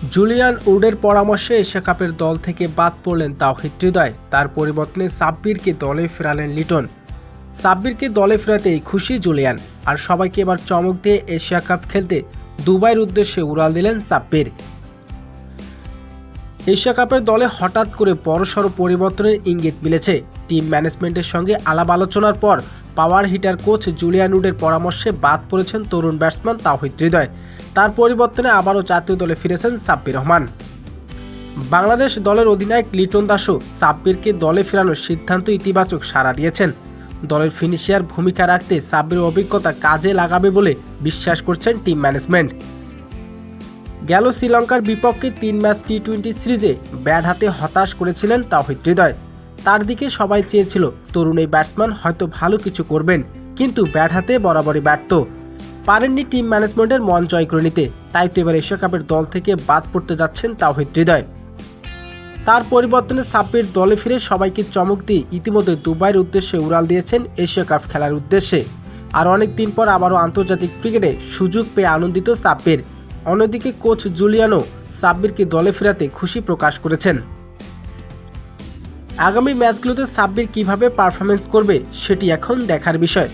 Julian উডের পরামর্শে Asia কাপের দল থেকে বাদ পড়লেন তাওহিদ হৃদয়। তার পরিবর্তনে সাব্বিরকে দলে ফেরালেন লিটন। সাব্বিরকে দলে ফেরাতেই খুশি জুলিয়ান। আর সবাইকে এবার চমক দিয়ে এশিয়া কাপ খেলতে দুবাইয়ের উদ্দেশ্যে উড়াল দিলেন সাব্বির। এশিয়া কাপের দলে হঠাৎ করে বড়সড় পরিবর্তনের ইঙ্গিত মিলেছে। টিম ম্যানেজমেন্টের সঙ্গে আলাপ আলোচনার পর পাওয়ার হিটার কোচ জুলিয়ান উডের পরামর্শে বাদ পড়েছেন তরুণ ব্যাটসম্যান তাওহিদ হৃদয়। তার পরিবর্তনে আবারও জাতীয় দলে ফিরেছেন সাব্বির রহমান। বাংলাদেশ দলের অধিনায়ক লিটন দাসও সাব্বিরকে দলে ফেরানোর সিদ্ধান্ত ইতিবাচক সাড়া দিয়েছেন। দলের ফিনিশিয়ার ভূমিকা রাখতে সাব্বিরের অভিজ্ঞতা কাজে লাগাবে বলে বিশ্বাস করছেন টিম ম্যানেজমেন্ট। গেল শ্রীলঙ্কার বিপক্ষে 3 ম্যাচ টি-20 সিরিজে ব্যাট হাতে হতাশ করেছিলেন তাওহিদ হৃদয়। তার দিকে সবাই চেয়েছিল তরুণ এই ব্যাটসম্যান হয়তো ভালো কিছু করবেন, কিন্তু ব্যাট হাতে বরাবরই ব্যর্থ। পারেননি টিম ম্যানেজমেন্টের মন জয় করে নিতে। তাই তো এবার এশিয়া কাপের দল থেকে বাদ পড়তে যাচ্ছেন তাওহিদ হৃদয়। তার পরিবর্তনে সাব্বির দলে ফিরে সবাইকে চমক দিয়ে ইতিমধ্যে দুবাইয়ের উদ্দেশ্যে উড়াল দিয়েছেন এশিয়া কাপ খেলার উদ্দেশ্যে। আর অনেক দিন পর আবারও আন্তর্জাতিক ক্রিকেটে সুযোগ পেয়ে আনন্দিত সাব্বির। অন্যদিকে কোচ জুলিয়ানও সাব্বিরকে দলে ফেরাতে খুশি প্রকাশ করেছেন। আগামী ম্যাচগুলোতে সাব্বির কিভাবে পারফরমেন্স করবে সেটি এখন দেখার বিষয়।